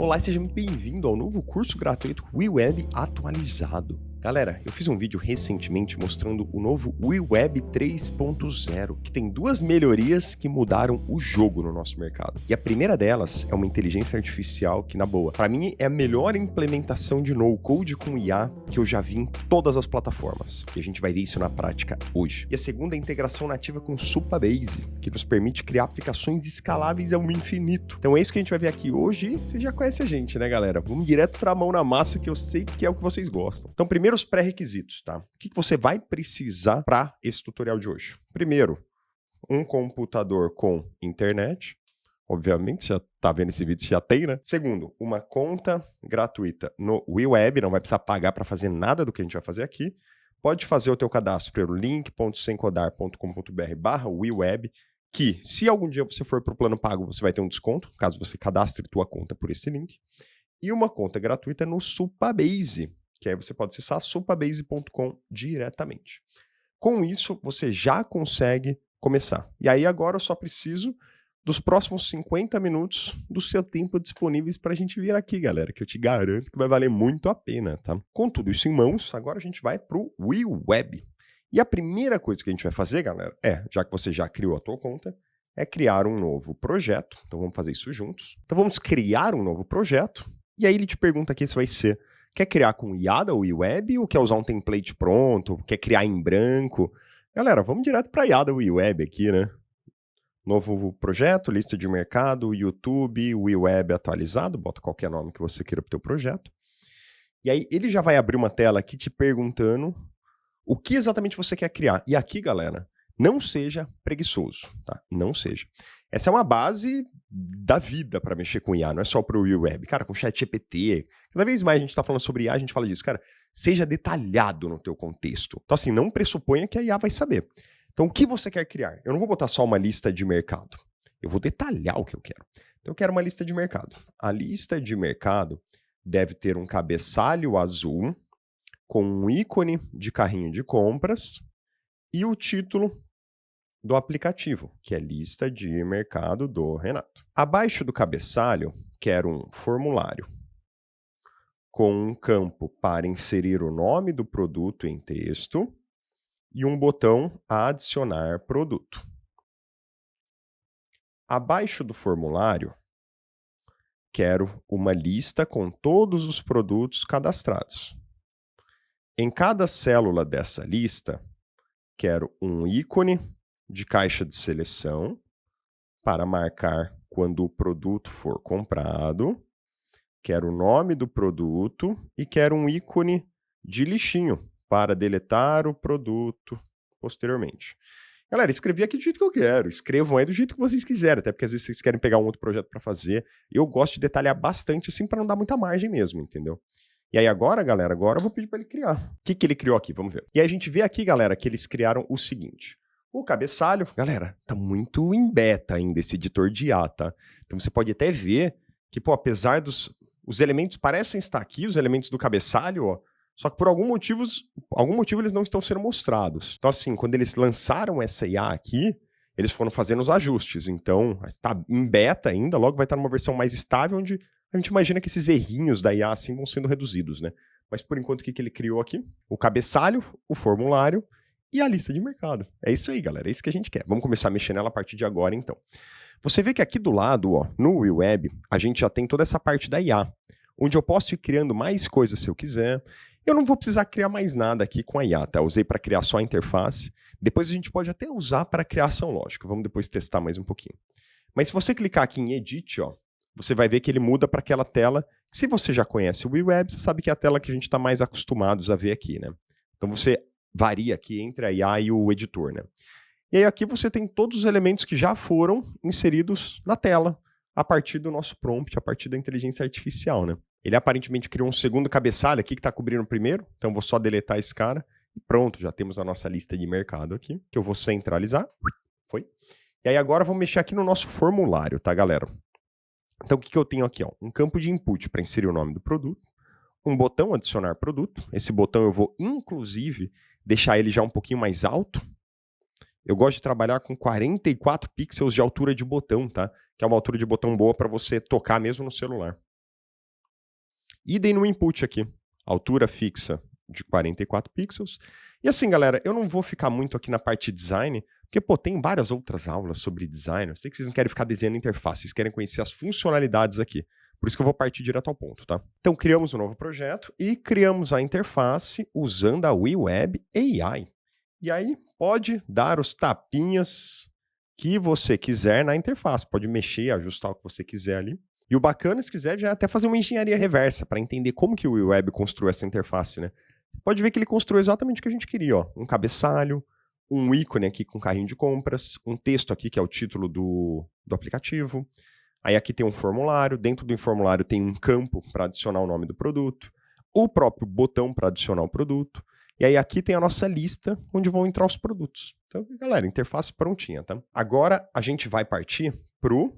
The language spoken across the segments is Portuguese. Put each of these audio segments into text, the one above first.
Olá e seja muito bem-vindo ao novo curso gratuito WeWeb atualizado. Galera, eu fiz um vídeo recentemente mostrando o novo WeWeb 3.0, que tem duas melhorias que mudaram o jogo no nosso mercado. E a primeira delas é uma inteligência artificial que, na boa, para mim é a melhor implementação de no-code com IA que eu já vi em todas as plataformas. E a gente vai ver isso na prática hoje. E a segunda é a integração nativa com Supabase, que nos permite criar aplicações escaláveis ao infinito. Então é isso que a gente vai ver aqui hoje e você já conhece a gente, né, galera? Vamos direto para a mão na massa, que eu sei que é o que vocês gostam. Então, primeiro os pré-requisitos, tá? O que você vai precisar para esse tutorial de hoje? Primeiro, um computador com internet. Obviamente, você já tá vendo esse vídeo, você já tem, né? Segundo, uma conta gratuita no WeWeb, não vai precisar pagar para fazer nada do que a gente vai fazer aqui. Pode fazer o teu cadastro pelo link.semcodar.com.br/WeWeb, que se algum dia você for para o plano pago, você vai ter um desconto, caso você cadastre tua conta por esse link. E uma conta gratuita no Supabase, que aí você pode acessar supabase.com diretamente. Com isso, você já consegue começar. E aí agora eu só preciso dos próximos 50 minutos do seu tempo disponíveis para a gente vir aqui, galera, que eu te garanto que vai valer muito a pena, tá? Com tudo isso em mãos, agora a gente vai para o WeWeb. E a primeira coisa que a gente vai fazer, galera, já que você já criou a tua conta, é criar um novo projeto. Então vamos fazer isso juntos. Então vamos criar um novo projeto. E aí ele te pergunta aqui se vai ser: quer criar com IA da WeWeb ou quer usar um template pronto? Quer criar em branco? Galera, vamos direto para a IA da WeWeb aqui, né? Novo projeto, lista de mercado, YouTube, WeWeb atualizado, bota qualquer nome que você queira para o teu projeto. E aí ele já vai abrir uma tela aqui te perguntando o que exatamente você quer criar. E aqui, galera, não seja preguiçoso, tá? Não seja. Essa é uma base da vida para mexer com IA, não é só para o WeWeb. Cara, com ChatGPT, cada vez mais a gente está falando sobre IA, a gente fala disso. Cara, seja detalhado no teu contexto. Então, assim, não pressuponha que a IA vai saber. Então, o que você quer criar? Eu não vou botar só uma lista de mercado. Eu vou detalhar o que eu quero. Então, eu quero uma lista de mercado. A lista de mercado deve ter um cabeçalho azul com um ícone de carrinho de compras e o título do aplicativo, que é lista de mercado do Renato. Abaixo do cabeçalho, quero um formulário com um campo para inserir o nome do produto em texto e um botão adicionar produto. Abaixo do formulário, quero uma lista com todos os produtos cadastrados. Em cada célula dessa lista, quero um ícone de caixa de seleção para marcar quando o produto for comprado. Quero o nome do produto e quero um ícone de lixinho para deletar o produto posteriormente. Galera, escrevi aqui do jeito que eu quero. Escrevam aí do jeito que vocês quiserem, até porque às vezes vocês querem pegar um outro projeto para fazer. Eu gosto de detalhar bastante assim para não dar muita margem mesmo, entendeu? E aí agora, galera, agora eu vou pedir para ele criar. O que ele criou aqui? Vamos ver. E aí a gente vê aqui, galera, que eles criaram o seguinte. O cabeçalho, galera, tá muito em beta ainda esse editor de IA, tá? Então você pode até ver que, pô, apesar os elementos parecem estar aqui, os elementos do cabeçalho, ó, só que por algum motivo eles não estão sendo mostrados. Então assim, quando eles lançaram essa IA aqui, eles foram fazendo os ajustes. Então, tá em beta ainda, logo vai estar numa versão mais estável, onde a gente imagina que esses errinhos da IA assim vão sendo reduzidos, né? Mas por enquanto, o que ele criou aqui? O cabeçalho, o formulário e a lista de mercado. É isso aí, galera. É isso que a gente quer. Vamos começar a mexer nela a partir de agora, então. Você vê que aqui do lado, ó, no WeWeb, a gente já tem toda essa parte da IA, onde eu posso ir criando mais coisas se eu quiser. Eu não vou precisar criar mais nada aqui com a IA, tá? Eu usei para criar só a interface. Depois a gente pode até usar para criação lógica. Vamos depois testar mais um pouquinho. Mas se você clicar aqui em Edit, ó, você vai ver que ele muda para aquela tela. Se você já conhece o WeWeb, você sabe que é a tela que a gente está mais acostumados a ver aqui, né? Então você varia aqui entre a IA e o editor, né? E aí aqui você tem todos os elementos que já foram inseridos na tela a partir do nosso prompt, a partir da inteligência artificial, né? Ele aparentemente criou um segundo cabeçalho aqui que está cobrindo o primeiro, então eu vou só deletar esse cara e pronto, já temos a nossa lista de mercado aqui, que eu vou centralizar. Foi. E aí agora vamos mexer aqui no nosso formulário, tá, galera? Então o que eu tenho aqui? Ó? Um campo de input para inserir o nome do produto, um botão adicionar produto. Esse botão eu vou, inclusive, deixar ele já um pouquinho mais alto. Eu gosto de trabalhar com 44 pixels de altura de botão, tá? Que é uma altura de botão boa para você tocar mesmo no celular. Idem no input aqui. Altura fixa de 44 pixels. E assim, galera, eu não vou ficar muito aqui na parte de design, porque, pô, tem várias outras aulas sobre design. Eu sei que vocês não querem ficar desenhando interface, vocês querem conhecer as funcionalidades aqui. Por isso que eu vou partir direto ao ponto, tá? Então, criamos um novo projeto e criamos a interface usando a WeWeb AI. E aí, pode dar os tapinhas que você quiser na interface. Pode mexer, ajustar o que você quiser ali. E o bacana, se quiser, já é até fazer uma engenharia reversa para entender como que o WeWeb construiu essa interface, né? Pode ver que ele construiu exatamente o que a gente queria, ó. Um cabeçalho, um ícone aqui com carrinho de compras, um texto aqui que é o título do aplicativo. Aí aqui tem um formulário, dentro do formulário tem um campo para adicionar o nome do produto, o próprio botão para adicionar o produto, e aí aqui tem a nossa lista onde vão entrar os produtos. Então, galera, interface prontinha, tá? Agora a gente vai partir pro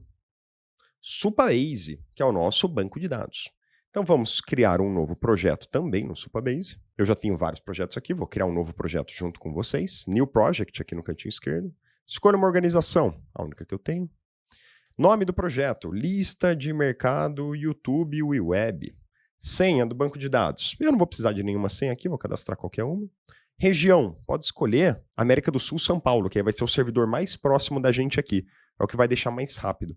Supabase, que é o nosso banco de dados. Então vamos criar um novo projeto também no Supabase. Eu já tenho vários projetos aqui, vou criar um novo projeto junto com vocês. New Project aqui no cantinho esquerdo. Escolha uma organização, a única que eu tenho. Nome do projeto, lista de mercado YouTube WeWeb. Senha do banco de dados. Eu não vou precisar de nenhuma senha aqui, vou cadastrar qualquer uma. Região, pode escolher América do Sul, São Paulo, que aí vai ser o servidor mais próximo da gente aqui. É o que vai deixar mais rápido.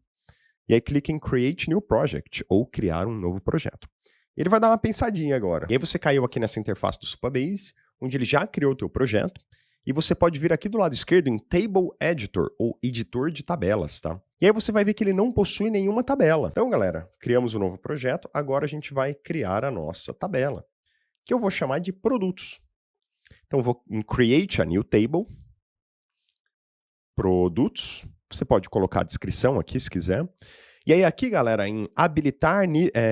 E aí clica em Create New Project, ou criar um novo projeto. Ele vai dar uma pensadinha agora. E aí você caiu aqui nessa interface do Supabase, onde ele já criou o teu projeto, e você pode vir aqui do lado esquerdo em Table Editor, ou editor de tabelas, tá? E aí você vai ver que ele não possui nenhuma tabela. Então, galera, criamos um novo projeto, agora a gente vai criar a nossa tabela, que eu vou chamar de produtos. Então, eu vou em Create a New Table, produtos. Você pode colocar a descrição aqui, se quiser. E aí aqui, galera, em habilitar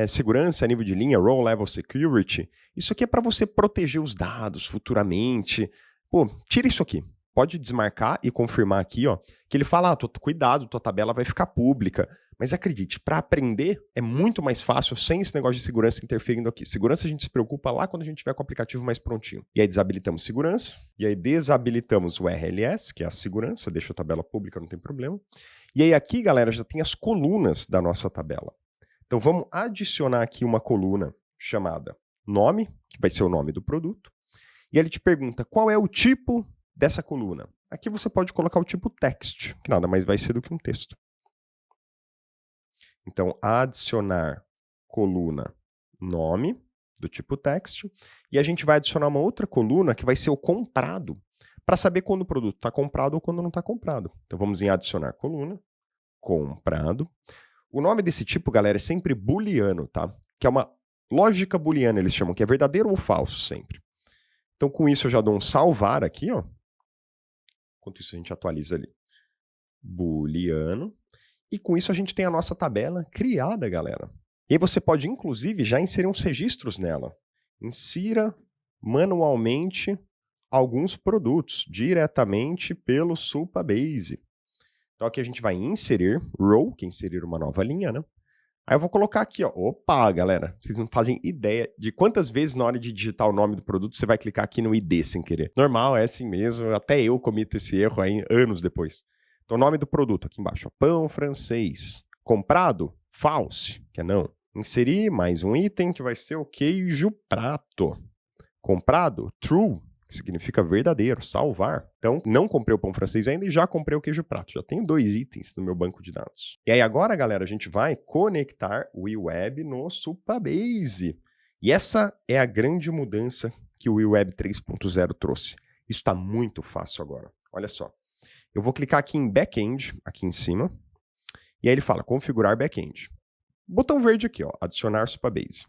segurança, nível de linha, Row Level Security, isso aqui é para você proteger os dados futuramente. Pô, tira isso aqui. Pode desmarcar e confirmar aqui, ó, que ele fala, cuidado, tua tabela vai ficar pública. Mas acredite, para aprender é muito mais fácil sem esse negócio de segurança interferindo aqui. Segurança a gente se preocupa lá quando a gente tiver com o aplicativo mais prontinho. E aí desabilitamos segurança, e aí desabilitamos o RLS, que é a segurança, deixa a tabela pública, não tem problema. E aí aqui, galera, já tem as colunas da nossa tabela. Então vamos adicionar aqui uma coluna chamada nome, que vai ser o nome do produto. E ele te pergunta qual é o tipo dessa coluna. Aqui você pode colocar o tipo text, que nada mais vai ser do que um texto. Então, adicionar coluna nome, do tipo text, e a gente vai adicionar uma outra coluna que vai ser o comprado, para saber quando o produto está comprado ou quando não está comprado. Então, vamos em adicionar coluna, comprado. O nome desse tipo, galera, é sempre booleano, tá? Que é uma lógica booleana, eles chamam, que é verdadeiro ou falso sempre. Então, com isso, eu já dou um salvar aqui, ó. Enquanto isso, a gente atualiza ali. Booleano. E com isso, a gente tem a nossa tabela criada, galera. E aí você pode, inclusive, já inserir uns registros nela. Insira manualmente alguns produtos diretamente pelo Supabase. Então, aqui a gente vai inserir row, que é inserir uma nova linha, né? Aí eu vou colocar aqui, ó. Opa, galera, vocês não fazem ideia de quantas vezes na hora de digitar o nome do produto você vai clicar aqui no ID sem querer. Normal, é assim mesmo. Até eu comito esse erro aí anos depois. Então, o nome do produto aqui embaixo, ó, pão francês. Comprado? False, que é não. Inserir mais um item que vai ser o queijo prato. Comprado? True, que significa verdadeiro, salvar. Então, não comprei o pão francês ainda e já comprei o queijo prato. Já tenho 2 itens no meu banco de dados. E aí agora, galera, a gente vai conectar o WeWeb no Supabase. E essa é a grande mudança que o WeWeb 3.0 trouxe. Isso está muito fácil agora. Olha só. Eu vou clicar aqui em Backend, aqui em cima. E aí ele fala, configurar Backend. Botão verde aqui, ó, adicionar Supabase.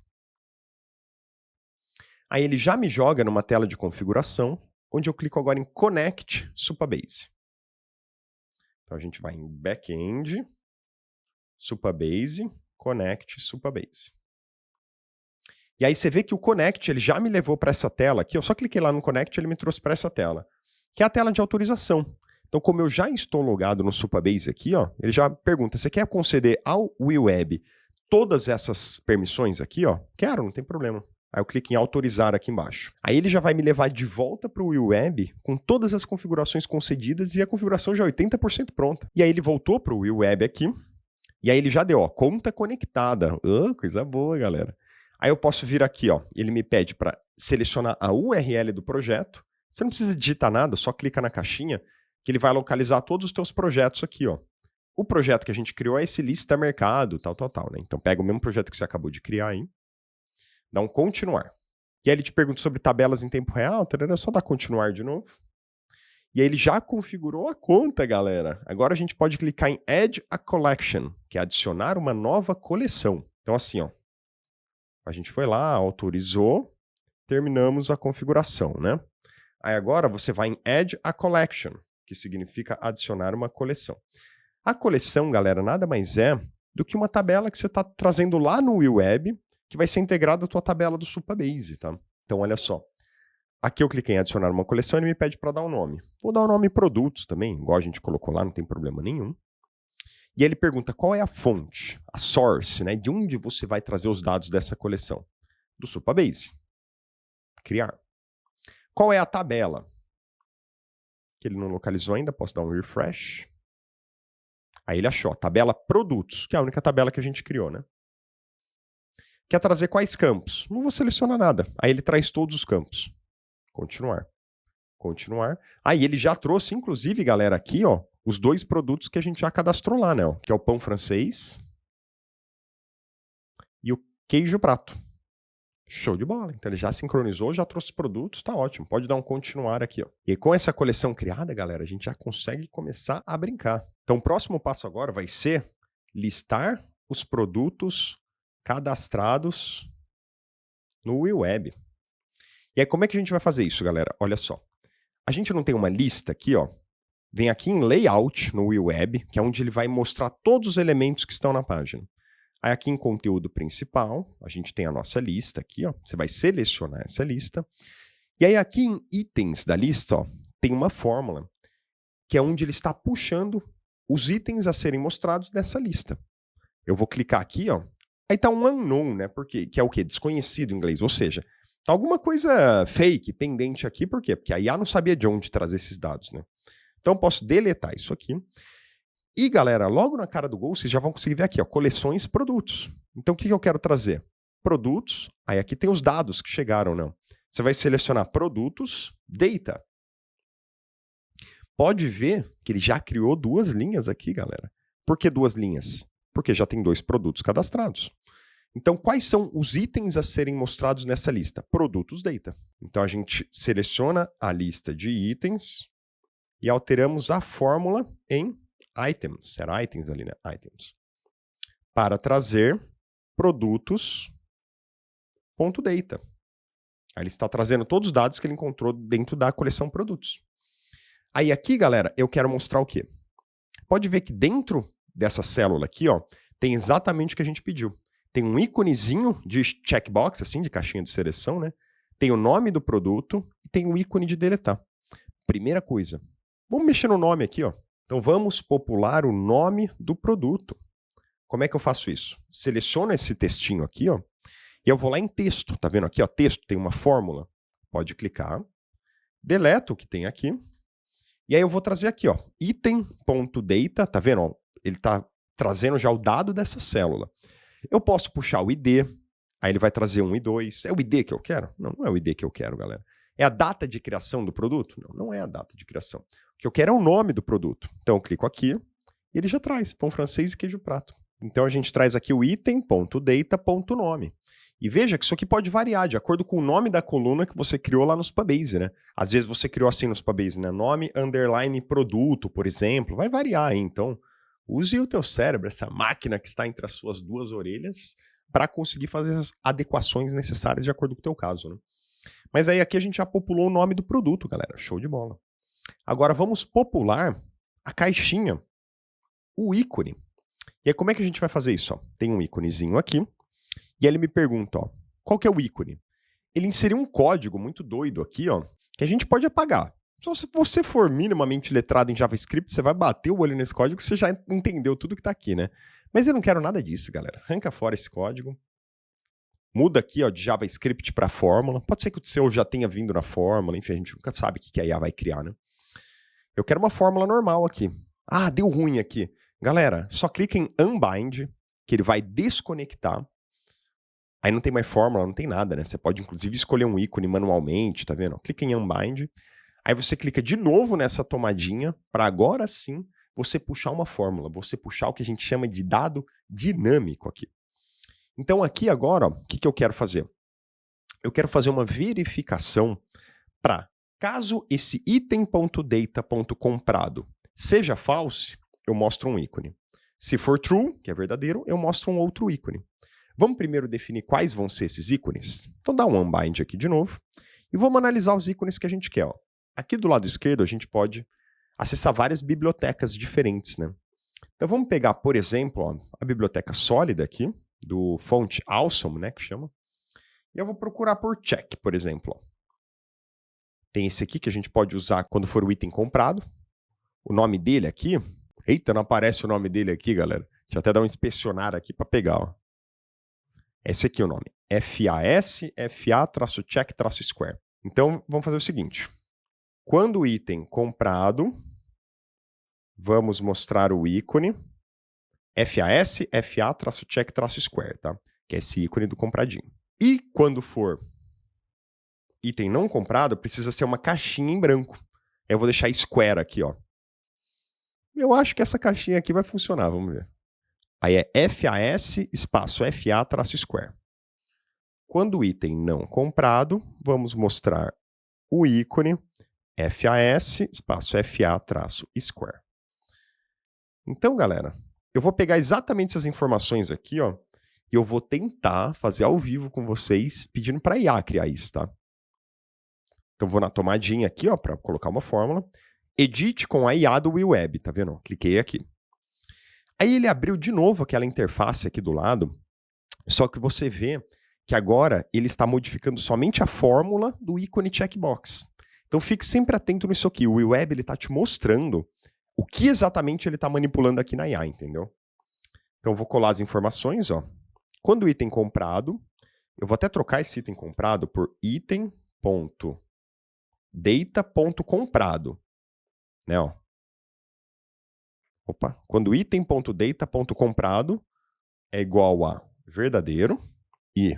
Aí ele já me joga numa tela de configuração, onde eu clico agora em Connect Supabase. Então a gente vai em Backend, Supabase, Connect Supabase. E aí você vê que o Connect ele já me levou para essa tela aqui. Eu só cliquei lá no Connect e ele me trouxe para essa tela, que é a tela de autorização. Então, como eu já estou logado no Supabase aqui, ó, ele já pergunta, você quer conceder ao WeWeb todas essas permissões aqui? Ó? Quero, não tem problema. Aí eu clico em autorizar aqui embaixo. Aí ele já vai me levar de volta para o WeWeb com todas as configurações concedidas e a configuração já é 80% pronta. E aí ele voltou para o WeWeb aqui, e aí ele já deu, ó, conta conectada. Coisa boa, galera. Aí eu posso vir aqui, ó, ele me pede para selecionar a URL do projeto. Você não precisa digitar nada, só clica na caixinha que ele vai localizar todos os teus projetos aqui, ó. O projeto que a gente criou é esse lista mercado, tal, né? Então pega o mesmo projeto que você acabou de criar aí, dá um continuar. E aí ele te pergunta sobre tabelas em tempo real, é só dar continuar de novo. E aí ele já configurou a conta, galera. Agora a gente pode clicar em Add a Collection, que é adicionar uma nova coleção. Então assim, ó, a gente foi lá, autorizou, terminamos a configuração, né? Aí agora você vai em Add a Collection, que significa adicionar uma coleção. A coleção, galera, nada mais é do que uma tabela que você está trazendo lá no WeWeb, que vai ser integrada à tua tabela do Supabase, tá? Então, olha só. Aqui eu cliquei em adicionar uma coleção e ele me pede para dar um nome. Vou dar o nome produtos também, igual a gente colocou lá, não tem problema nenhum. E ele pergunta qual é a fonte, a source, né? De onde você vai trazer os dados dessa coleção? Do Supabase. Criar. Qual é a tabela? Que ele não localizou ainda, posso dar um refresh. Aí ele achou, tabela produtos, que é a única tabela que a gente criou, né? Quer trazer quais campos? Não vou selecionar nada. Aí ele traz todos os campos. Continuar. Continuar. Aí ele já trouxe, inclusive, galera, aqui, ó, os 2 produtos que a gente já cadastrou lá, né? Ó, que é o pão francês e o queijo prato. Show de bola. Então ele já sincronizou, já trouxe os produtos, tá ótimo. Pode dar um continuar aqui, ó. E com essa coleção criada, galera, a gente já consegue começar a brincar. Então o próximo passo agora vai ser listar os produtos cadastrados no WeWeb. E aí como é que a gente vai fazer isso, galera? Olha só. A gente não tem uma lista aqui, ó. Vem aqui em Layout no WeWeb, que é onde ele vai mostrar todos os elementos que estão na página. Aí aqui em conteúdo principal, a gente tem a nossa lista aqui, ó. Você vai selecionar essa lista. E aí aqui em itens da lista, ó, tem uma fórmula, que é onde ele está puxando os itens a serem mostrados nessa lista. Eu vou clicar aqui, ó. Aí tá um unknown, né? Porque, que é o quê? Desconhecido em inglês. Ou seja, tá alguma coisa fake, pendente aqui. Por quê? Porque a IA não sabia de onde trazer esses dados, né? Então eu posso deletar isso aqui. E, galera, logo na cara do gol, vocês já vão conseguir ver aqui, ó, coleções, produtos. Então, o que eu quero trazer? Produtos, aí aqui tem os dados que chegaram, não. Você vai selecionar produtos, data. Pode ver que ele já criou 2 linhas aqui, galera. Por que 2 linhas? Porque já tem 2 produtos cadastrados. Então, quais são os itens a serem mostrados nessa lista? Produtos, data. Então, a gente seleciona a lista de itens e alteramos a fórmula em items, era items ali, né? Items. Para trazer produtos.data. Aí ele está trazendo todos os dados que ele encontrou dentro da coleção produtos. Aí aqui, galera, eu quero mostrar o quê? Pode ver que dentro dessa célula aqui, ó, tem exatamente o que a gente pediu. Tem um íconezinho de checkbox, assim, de caixinha de seleção, né? Tem o nome do produto e tem o ícone de deletar. Primeira coisa, vamos mexer no nome aqui, ó. Então vamos popular o nome do produto. Como é que eu faço isso? Seleciono esse textinho aqui, ó, e eu vou lá em texto. Tá vendo aqui, ó, texto, tem uma fórmula. Pode clicar. Deleto o que tem aqui. E aí eu vou trazer aqui, ó, item.data, tá vendo? Ó, ele tá trazendo já o dado dessa célula. Eu posso puxar o ID, aí ele vai trazer 1 e 2. É o ID que eu quero? Não, não é o ID que eu quero, galera. É a data de criação do produto? Não, não é a data de criação. O que eu quero é o nome do produto. Então eu clico aqui e ele já traz pão francês e queijo prato. Então a gente traz aqui o item.data.nome. E veja que isso aqui pode variar de acordo com o nome da coluna que você criou lá no Supabase, né? Às vezes você criou assim no Supabase, né? Nome, underline, produto, por exemplo. Vai variar, hein? Então use o teu cérebro, essa máquina que está entre as suas 2 orelhas, para conseguir fazer as adequações necessárias de acordo com o teu caso, né? Mas aí aqui a gente já populou o nome do produto, galera. Show de bola. Agora vamos popular a caixinha, o ícone. E aí como é que a gente vai fazer isso? Ó? Tem um íconezinho aqui. E aí ele me pergunta, ó, qual que é o ícone? Ele inseriu um código muito doido aqui, ó, que a gente pode apagar. Só se você for minimamente letrado em JavaScript, você vai bater o olho nesse código, você já entendeu tudo que está aqui, né? Mas eu não quero nada disso, galera. Arranca fora esse código. Muda aqui, ó, de JavaScript para fórmula. Pode ser que o seu já tenha vindo na fórmula, enfim, a gente nunca sabe o que a IA vai criar, né? Eu quero uma fórmula normal aqui. Ah, deu ruim aqui. Galera, só clica em Unbind, que ele vai desconectar Aí não tem mais fórmula, não tem nada, né? Você pode, inclusive, escolher um ícone manualmente, tá vendo? Clica em Unbind. Aí você clica de novo nessa tomadinha para agora sim você puxar uma fórmula, você puxar o que a gente chama de dado dinâmico aqui. Então aqui agora, o que eu quero fazer? Eu quero fazer uma verificação para, caso esse item.data.comprado seja false, eu mostro um ícone. Se for true, que é verdadeiro, eu mostro um outro ícone. Vamos primeiro definir quais vão ser esses ícones? Então dá um unbind aqui de novo e vamos analisar os ícones que a gente quer. Ó. Aqui do lado esquerdo a gente pode acessar várias bibliotecas diferentes, né? Então vamos pegar, por exemplo, ó, a biblioteca sólida aqui, do Font Awesome, né, que chama. E eu vou procurar por check, por exemplo. Ó. Tem esse aqui que a gente pode usar quando for o item comprado. O nome dele aqui... Eita, não aparece o nome dele aqui, galera. Deixa eu até dar um inspecionar aqui para pegar. Ó. Esse aqui é o nome. FAS-FA-check-square. Então, vamos fazer o seguinte. Quando o item comprado, vamos mostrar o ícone FAS-FA-check-square, tá? Que é esse ícone do compradinho. E quando for item não comprado, precisa ser uma caixinha em branco. Eu vou deixar square aqui, ó. Eu acho que essa caixinha aqui vai funcionar, vamos ver. Aí é FAS espaço FA-square. Quando o item não comprado, vamos mostrar o ícone FAS espaço FA-square. Então, galera, eu vou pegar exatamente essas informações aqui, ó, e eu vou tentar fazer ao vivo com vocês, pedindo para a IA criar isso, tá? Então, vou na tomadinha aqui, ó, para colocar uma fórmula. Edit com a IA do WeWeb, tá vendo? Cliquei aqui. Aí ele abriu de novo aquela interface aqui do lado, só que você vê que agora ele está modificando somente a fórmula do ícone checkbox. Então fique sempre atento nisso aqui. O WeWeb está te mostrando o que exatamente ele está manipulando aqui na IA, entendeu? Então eu vou colar as informações. Ó. Quando o item comprado, eu vou até trocar esse item comprado por item.data.comprado. Né, ó. Opa. Quando item.data.comprado é igual a verdadeiro e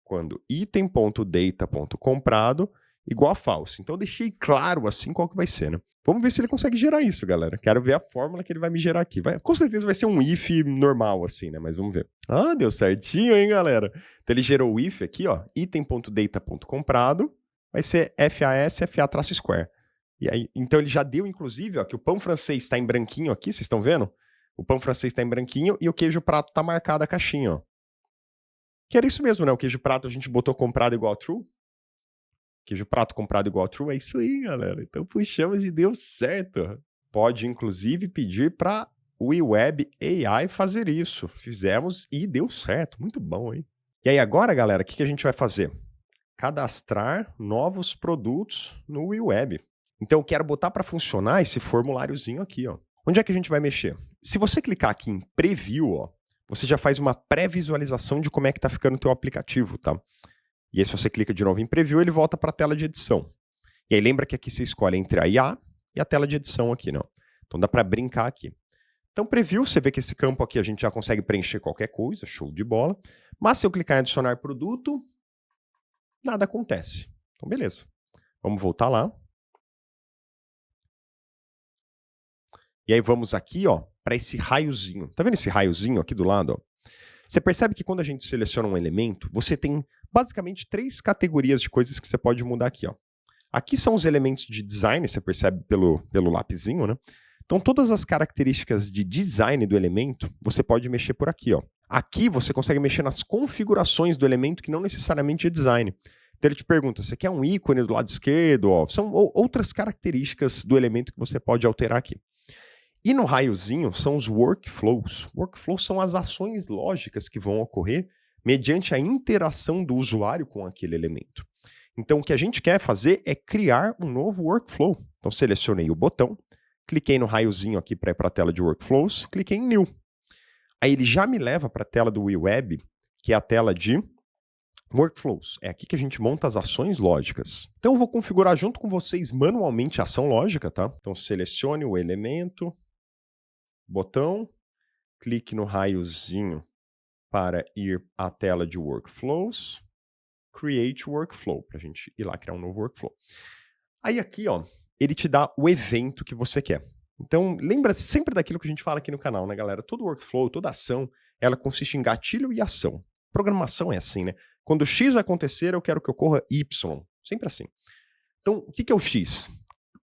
quando item.data.comprado igual a false. Então eu deixei claro assim qual que vai ser, né? Vamos ver se ele consegue gerar isso, galera. Quero ver a fórmula que ele vai me gerar aqui. Com certeza vai ser um if normal assim, né? Mas vamos ver. Ah, deu certinho, hein, galera? Então ele gerou o if aqui, ó. Item.data.comprado vai ser FAS-FA-square. E aí, então ele já deu, inclusive, ó, que o pão francês está em branquinho aqui, vocês estão vendo? O pão francês está em branquinho e o queijo prato está marcado a caixinha, ó. Que era isso mesmo, né? O queijo prato a gente botou comprado igual true. Queijo prato comprado igual true, é isso aí, galera. Então puxamos e deu certo. Pode, inclusive, pedir para o WeWeb AI fazer isso. Fizemos e deu certo. Muito bom, hein? E aí agora, galera, o que a gente vai fazer? Cadastrar novos produtos no WeWeb. Então eu quero botar para funcionar esse formuláriozinho aqui, ó. Onde é que a gente vai mexer? Se você clicar aqui em Preview, ó, você já faz uma pré-visualização de como é que está ficando o teu aplicativo, tá? E aí se você clica de novo em Preview, ele volta para a tela de edição. E aí lembra que aqui você escolhe entre a IA e a tela de edição aqui, não? Então dá para brincar aqui. Então Preview, você vê que esse campo aqui a gente já consegue preencher qualquer coisa, show de bola. Mas se eu clicar em adicionar produto, nada acontece. Então beleza. Vamos voltar lá. E aí vamos aqui, ó, para esse raiozinho. Tá vendo esse raiozinho aqui do lado? Ó? Você percebe que quando a gente seleciona um elemento, você tem basicamente 3 categorias de coisas que você pode mudar aqui. Ó. Aqui são os elementos de design, você percebe pelo lapisinho, né? Então todas as características de design do elemento, você pode mexer por aqui. Ó. Aqui você consegue mexer nas configurações do elemento que não necessariamente é design. Então ele te pergunta, você quer um ícone do lado esquerdo? Ó? São outras características do elemento que você pode alterar aqui. E no raiozinho são os workflows. Workflows são as ações lógicas que vão ocorrer mediante a interação do usuário com aquele elemento. Então, o que a gente quer fazer é criar um novo workflow. Então, selecionei o botão, cliquei no raiozinho aqui para ir para a tela de workflows, cliquei em New. Aí ele já me leva para a tela do WeWeb, que é a tela de workflows. É aqui que a gente monta as ações lógicas. Então, eu vou configurar junto com vocês manualmente a ação lógica, tá? Então, selecione o elemento, botão, clique no raiozinho para ir à tela de Workflows, Create Workflow, para a gente ir lá criar um novo workflow. Aí aqui, ó, ele te dá o evento que você quer. Então, lembra sempre daquilo que a gente fala aqui no canal, né, galera? Todo workflow, toda ação, ela consiste em gatilho e ação. Programação é assim, né? Quando X acontecer, eu quero que ocorra Y. Sempre assim. Então, o que é o X?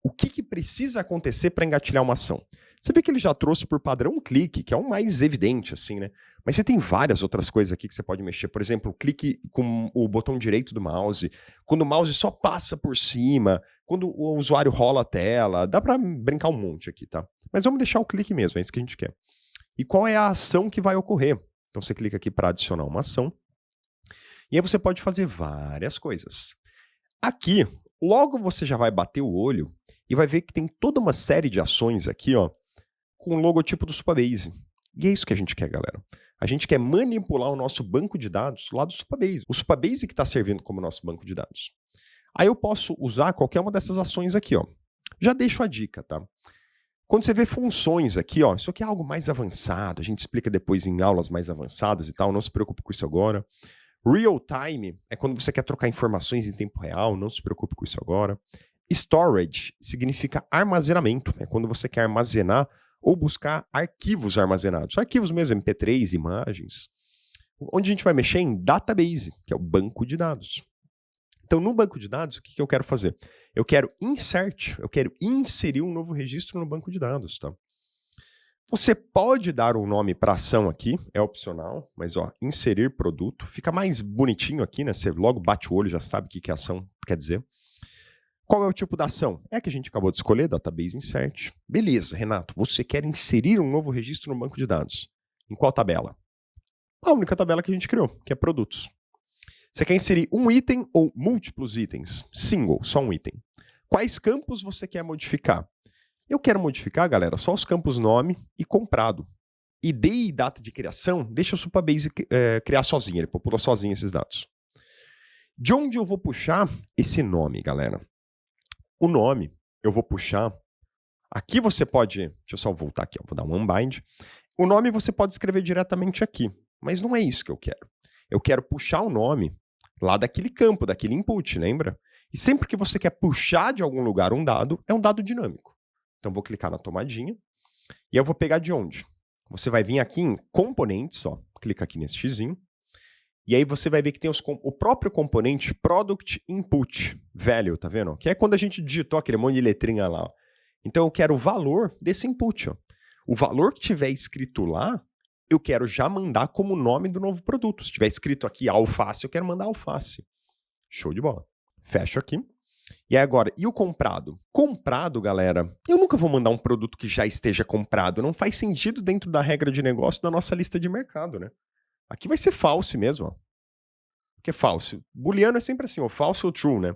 O que precisa acontecer para engatilhar uma ação? Você vê que ele já trouxe por padrão um clique, que é o mais evidente, assim, né? Mas você tem várias outras coisas aqui que você pode mexer. Por exemplo, clique com o botão direito do mouse, quando o mouse só passa por cima, quando o usuário rola a tela. Dá para brincar um monte aqui, tá? Mas vamos deixar o clique mesmo, é isso que a gente quer. E qual é a ação que vai ocorrer? Então você clica aqui para adicionar uma ação. E aí você pode fazer várias coisas. Aqui, logo você já vai bater o olho e vai ver que tem toda uma série de ações aqui, ó, com o logotipo do Supabase. E é isso que a gente quer, galera. A gente quer manipular o nosso banco de dados lá do Supabase. O Supabase que está servindo como nosso banco de dados. Aí eu posso usar qualquer uma dessas ações aqui, ó. Já deixo a dica, tá? Quando você vê funções aqui, ó, isso aqui é algo mais avançado, a gente explica depois em aulas mais avançadas e tal, não se preocupe com isso agora. Real time é quando você quer trocar informações em tempo real, não se preocupe com isso agora. Storage significa armazenamento, é quando você quer armazenar ou buscar arquivos armazenados. Arquivos mesmo, MP3, imagens. Onde a gente vai mexer em database, que é o banco de dados. Então, no banco de dados, o que eu quero fazer? Eu quero insert, eu quero inserir um novo registro no banco de dados, tá? Você pode dar um nome para ação aqui, é opcional, mas ó, inserir produto, fica mais bonitinho aqui, né? Você logo bate o olho, já sabe o que a ação quer dizer. Qual é o tipo da ação? É a que a gente acabou de escolher, Database Insert. Beleza, Renato, você quer inserir um novo registro no banco de dados. Em qual tabela? A única tabela que a gente criou, que é produtos. Você quer inserir um item ou múltiplos itens? Single, só um item. Quais campos você quer modificar? Eu quero modificar, galera, só os campos nome e comprado. ID e data de criação, deixa o Supabase criar sozinho, ele popula sozinho esses dados. De onde eu vou puxar esse nome, galera? O nome eu vou puxar... Aqui você pode... Deixa eu só voltar aqui, ó, vou dar um unbind. O nome você pode escrever diretamente aqui, mas não é isso que eu quero. Eu quero puxar o nome lá daquele campo, daquele input, lembra? E sempre que você quer puxar de algum lugar um dado, é um dado dinâmico. Então, vou clicar na tomadinha. E eu vou pegar de onde? Você vai vir aqui em componentes, ó, clica aqui nesse xizinho. E aí você vai ver que tem o próprio componente Product Input Value, tá vendo? Que é quando a gente digitou aquele monte de letrinha lá. Ó. Então, eu quero o valor desse input. Ó. O valor que tiver escrito lá, eu quero já mandar como nome do novo produto. Se tiver escrito aqui alface, eu quero mandar alface. Show de bola. Fecho aqui. E agora, e o comprado? Comprado, galera, eu nunca vou mandar um produto que já esteja comprado. Não faz sentido dentro da regra de negócio da nossa lista de mercado, né? Aqui vai ser false mesmo, ó. O que é false? Booleano é sempre assim, ó, false ou true, né?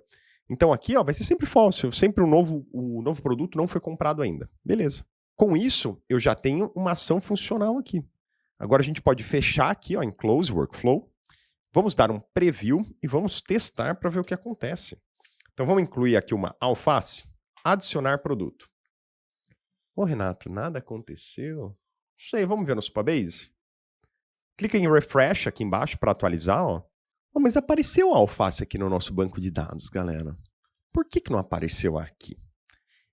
Então aqui, ó, vai ser sempre false. Sempre o novo produto não foi comprado ainda. Beleza. Com isso, eu já tenho uma ação funcional aqui. Agora a gente pode fechar aqui, ó, em Close Workflow. Vamos dar um preview e vamos testar para ver o que acontece. Então vamos incluir aqui uma alface, adicionar produto. Ô Renato, nada aconteceu? Não sei, vamos ver no Supabase? Clica em Refresh aqui embaixo para atualizar. Ó. Oh, mas apareceu a alface aqui no nosso banco de dados, galera. Por que não apareceu aqui?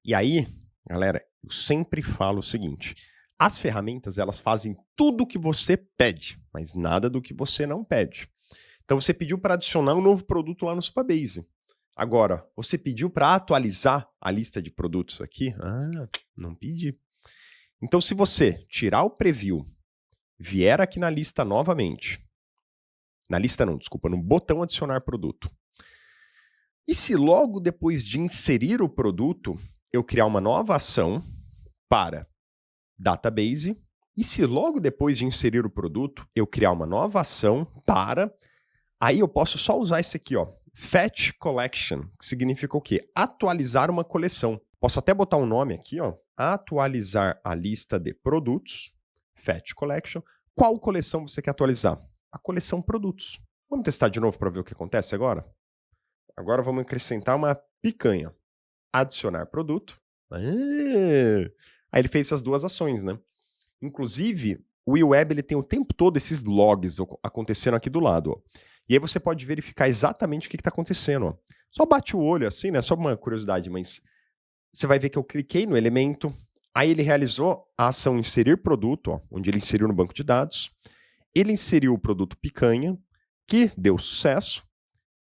E aí, galera, eu sempre falo o seguinte. As ferramentas, elas fazem tudo o que você pede, mas nada do que você não pede. Então você pediu para adicionar um novo produto lá no Supabase. Agora, você pediu para atualizar a lista de produtos aqui? Ah, não pedi. Então, se você tirar o preview, vier aqui na lista novamente, na lista não, desculpa, no botão adicionar produto, e se logo depois de inserir o produto, eu criar uma nova ação para database, e se logo depois de inserir o produto, eu criar uma nova ação para... Aí eu posso só usar esse aqui, ó. Fetch Collection, que significa o quê? Atualizar uma coleção. Posso até botar um nome aqui, ó. Atualizar a lista de produtos. Fetch Collection. Qual coleção você quer atualizar? A coleção produtos. Vamos testar de novo para ver o que acontece agora? Agora vamos acrescentar uma picanha. Adicionar produto. Aí ele fez essas duas ações, né? Inclusive, o WeWeb ele tem o tempo todo esses logs acontecendo aqui do lado. Ó. E aí você pode verificar exatamente o que está acontecendo. Ó. Só bate o olho assim, né? Só uma curiosidade, mas você vai ver que eu cliquei no elemento, aí ele realizou a ação inserir produto, ó, onde ele inseriu no banco de dados. Ele inseriu o produto picanha, que deu sucesso.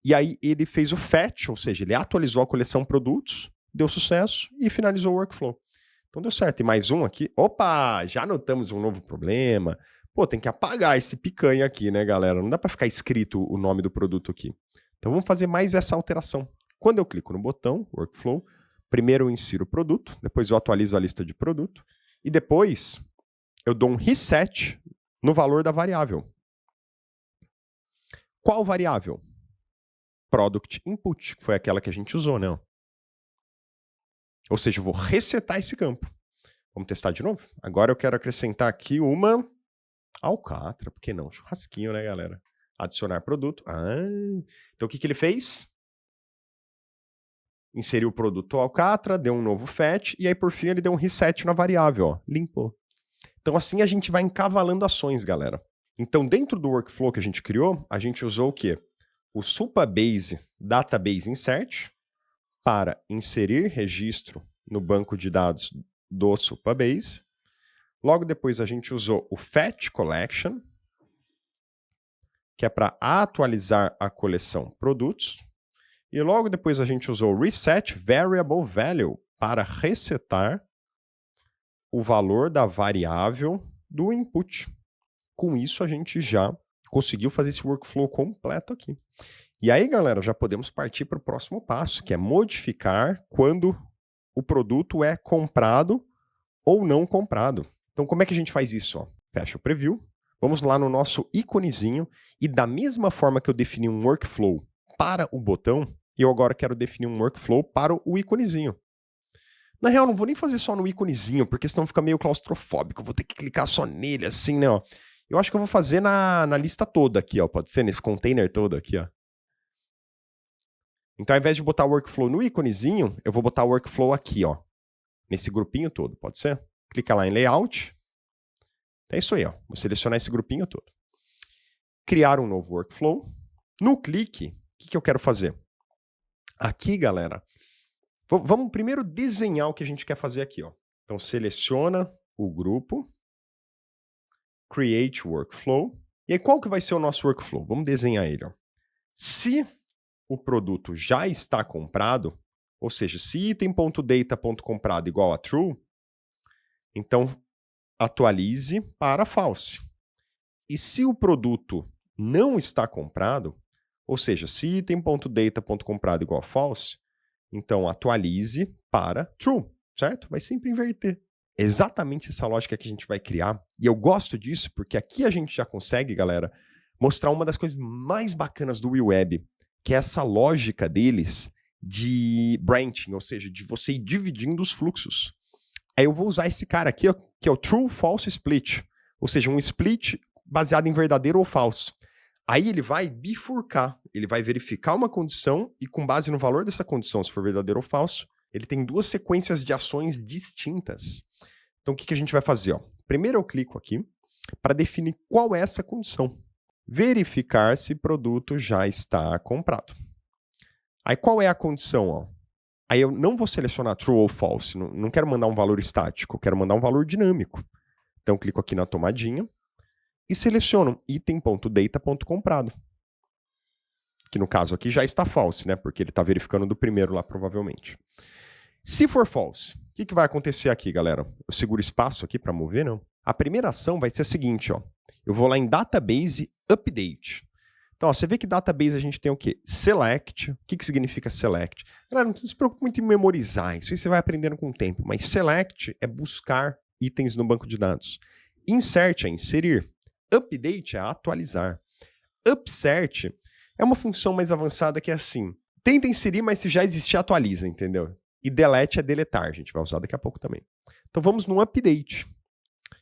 E aí ele fez o fetch, ou seja, ele atualizou a coleção produtos, deu sucesso e finalizou o workflow. Então deu certo. E mais um aqui. Opa, já notamos um novo problema. Pô, tem que apagar esse picanha aqui, né, galera? Não dá para ficar escrito o nome do produto aqui. Então vamos fazer mais essa alteração. Quando eu clico no botão, workflow, primeiro eu insiro o produto, depois eu atualizo a lista de produto, e depois eu dou um reset no valor da variável. Qual variável? Product input, que foi aquela que a gente usou, né? Ou seja, eu vou resetar esse campo. Vamos testar de novo? Agora eu quero acrescentar aqui uma alcatra, por que não? Churrasquinho, né, galera? Adicionar produto. Então o que ele fez? Inseriu o produto alcatra, deu um novo fetch, e aí por fim ele deu um reset na variável, ó, limpou. Então assim a gente vai encavalando ações, galera. Então dentro do workflow que a gente criou, a gente usou o quê? O Supabase Database Insert, para inserir registro no banco de dados do Supabase. Logo depois a gente usou o Fetch Collection, que é para atualizar a coleção produtos. E logo depois a gente usou o Reset Variable Value, para resetar o valor da variável do input. Com isso a gente já conseguiu fazer esse workflow completo aqui. E aí, galera, já podemos partir para o próximo passo, que é modificar quando o produto é comprado ou não comprado. Então, como é que a gente faz isso? Ó? Fecha o preview, vamos lá no nosso íconezinho, e da mesma forma que eu defini um workflow para o botão, eu agora quero definir um workflow para o íconezinho. Na real, não vou nem fazer só no íconezinho, porque senão fica meio claustrofóbico, eu vou ter que clicar só nele, assim, né? Ó. Eu acho que eu vou fazer na lista toda aqui, ó. Pode ser nesse container todo aqui, ó. Então, ao invés de botar o workflow no íconezinho, eu vou botar o workflow aqui, ó. Nesse grupinho todo, pode ser? Clica lá em Layout. É isso aí, ó. Vou selecionar esse grupinho todo. Criar um novo workflow. No clique, o que eu quero fazer? Aqui, galera, vamos primeiro desenhar o que a gente quer fazer aqui, ó. Então, seleciona o grupo. Create Workflow. E aí, qual que vai ser o nosso workflow? Vamos desenhar ele, ó. Se o produto já está comprado, ou seja, se item.data.comprado igual a true, então atualize para false. E se o produto não está comprado, ou seja, se item.data.comprado igual a false, então atualize para true, certo? Vai sempre inverter. Exatamente essa lógica que a gente vai criar. E eu gosto disso porque aqui a gente já consegue, galera, mostrar uma das coisas mais bacanas do WeWeb, que é essa lógica deles de branching, ou seja, de você ir dividindo os fluxos. Aí eu vou usar esse cara aqui, ó, que é o True False Split, ou seja, um split baseado em verdadeiro ou falso. Aí ele vai bifurcar, ele vai verificar uma condição e com base no valor dessa condição, se for verdadeiro ou falso, ele tem duas sequências de ações distintas. Então o que a gente vai fazer? Ó? Primeiro eu clico aqui para definir qual é essa condição. Verificar se produto já está comprado. Aí qual é a condição? Ó? Aí eu não vou selecionar true ou false, não quero mandar um valor estático, eu quero mandar um valor dinâmico. Então clico aqui na tomadinha e seleciono item.data.comprado. Que no caso aqui já está false, né? Porque ele está verificando do primeiro lá, provavelmente. Se for false, o que vai acontecer aqui, galera? Eu seguro espaço aqui para mover, não? A primeira ação vai ser a seguinte, ó. Eu vou lá em Database Update. Então, ó, você vê que database a gente tem o quê? Select. O que significa select? Galera, não se preocupe muito em memorizar, isso aí você vai aprendendo com o tempo. Mas select é buscar itens no banco de dados. Insert é inserir. Update é atualizar. Upsert é uma função mais avançada que é assim. Tenta inserir, mas se já existir, atualiza, entendeu? E delete é deletar, a gente vai usar daqui a pouco também. Então vamos no update.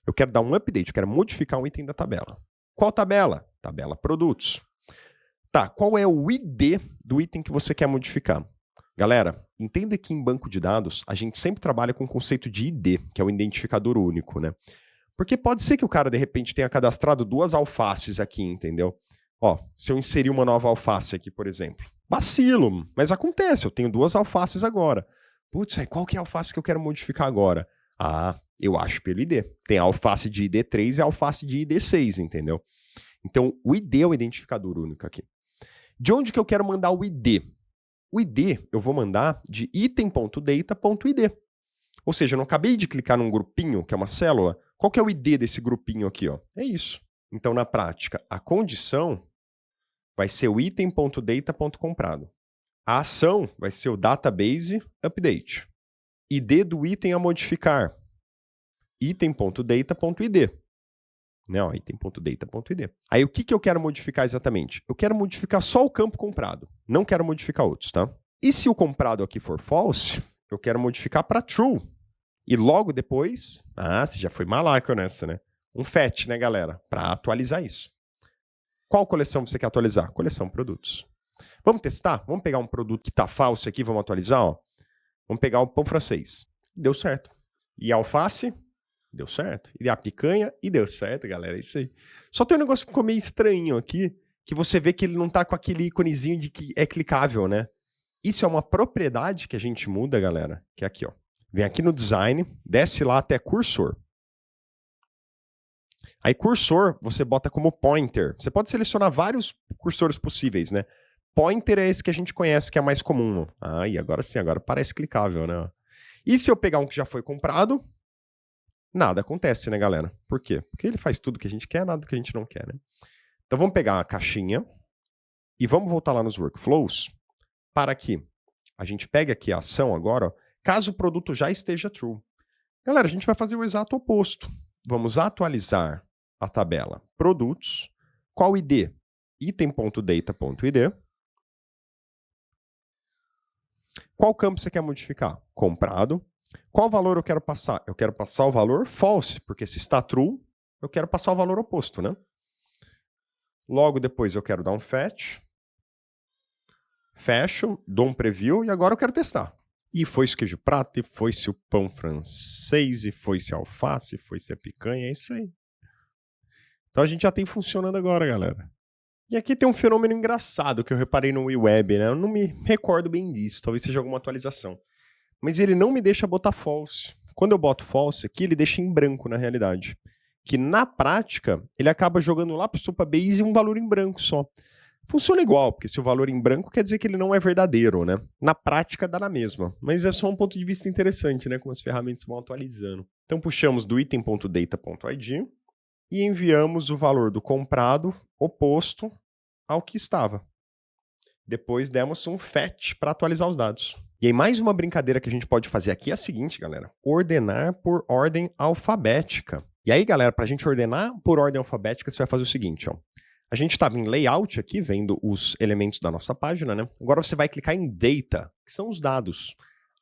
Eu quero dar um update, eu quero modificar um item da tabela. Qual tabela? Tabela produtos. Tá, qual é o ID do item que você quer modificar? Galera, entenda que em banco de dados, a gente sempre trabalha com o conceito de ID, que é o identificador único, né? Porque pode ser que o cara, de repente, tenha cadastrado 2 alfaces aqui, entendeu? Ó, se eu inserir uma nova alface aqui, por exemplo. Vacilo, mas acontece, eu tenho 2 alfaces agora. Putz, aí qual que é a alface que eu quero modificar agora? Ah, eu acho pelo ID. Tem a alface de ID3 e a alface de ID6, entendeu? Então, o ID é o identificador único aqui. De onde que eu quero mandar o ID? O ID eu vou mandar de item.data.id. Ou seja, eu não acabei de clicar num grupinho, que é uma célula. Qual que é o ID desse grupinho aqui? Ó? É isso. Então, na prática, a condição vai ser o item.data.comprado. A ação vai ser o database update. ID do item a modificar. item.data.id. Não, item.data.id. Aí o que eu quero modificar exatamente? Eu quero modificar só o campo comprado. Não quero modificar outros, tá? E se o comprado aqui for false, eu quero modificar para true. E logo depois... Ah, você já foi malaco nessa, né? Um fetch, né, galera? Para atualizar isso. Qual coleção você quer atualizar? Coleção produtos. Vamos testar? Vamos pegar um produto que está falso aqui, vamos atualizar? Ó. Vamos pegar o pão francês. Deu certo. E a alface? Deu certo. E a picanha? E deu certo, galera. É isso aí. Só tem um negócio que ficou meio estranho aqui, que você vê que ele não está com aquele íconezinho de que é clicável, né? Isso é uma propriedade que a gente muda, galera, que é aqui, ó. Vem aqui no design, desce lá até cursor. Aí cursor você bota como pointer. Você pode selecionar vários cursores possíveis, né? Pointer é esse que a gente conhece, que é mais comum. Ah, e agora sim, agora parece clicável, né? E se eu pegar um que já foi comprado, nada acontece, né, galera? Por quê? Porque ele faz tudo que a gente quer, nada do que a gente não quer, né? Então vamos pegar a caixinha e vamos voltar lá nos workflows para que a gente pegue aqui a ação agora, ó, caso o produto já esteja true. Galera, a gente vai fazer o exato oposto. Vamos atualizar a tabela produtos. Qual ID? Item.data.id. Qual campo você quer modificar? Comprado. Qual valor eu quero passar? Eu quero passar o valor false, porque se está true, eu quero passar o valor oposto, né? Logo depois eu quero dar um fetch. Fecho, dou um preview e agora eu quero testar. E foi-se o queijo prato, e foi-se o pão francês, e foi-se a alface, e foi-se a picanha, é isso aí. Então a gente já tem funcionando agora, galera. E aqui tem um fenômeno engraçado que eu reparei no WeWeb, né? Eu não me recordo bem disso, talvez seja alguma atualização. Mas ele não me deixa botar false. Quando eu boto false aqui, ele deixa em branco na realidade. Que na prática, ele acaba jogando lá para o Supabase um valor em branco só. Funciona igual, porque se o valor em branco quer dizer que ele não é verdadeiro, né? Na prática dá na mesma. Mas é só um ponto de vista interessante, né? Como as ferramentas vão atualizando. Então puxamos do item.data.id e enviamos o valor do comprado oposto ao que estava. Depois demos um fetch para atualizar os dados. E aí mais uma brincadeira que a gente pode fazer aqui é a seguinte, galera. Ordenar por ordem alfabética. E aí, galera, para a gente ordenar por ordem alfabética, você vai fazer o seguinte, ó. A gente estava em layout aqui, vendo os elementos da nossa página, né? Agora você vai clicar em data, que são os dados.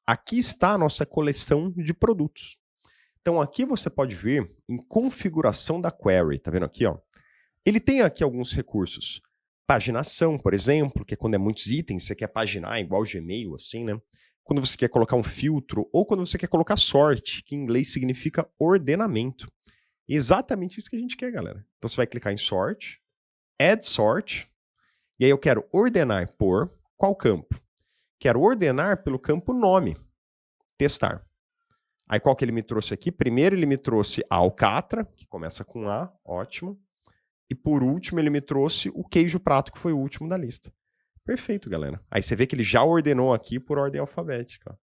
Aqui está a nossa coleção de produtos. Então aqui você pode ver em configuração da query, tá vendo aqui, ó? Ele tem aqui alguns recursos. Paginação, por exemplo, que é quando é muitos itens, você quer paginar igual Gmail, assim, né? Quando você quer colocar um filtro, ou quando você quer colocar sort, que em inglês significa ordenamento. Exatamente isso que a gente quer, galera. Então você vai clicar em sort, add sort, e aí eu quero ordenar por qual campo? Quero ordenar pelo campo nome, testar. Aí qual que ele me trouxe aqui? Primeiro ele me trouxe a alcatra, que começa com A, ótimo. E por último ele me trouxe o queijo prato, que foi o último da lista. Perfeito, galera. Aí você vê que ele já ordenou aqui por ordem alfabética.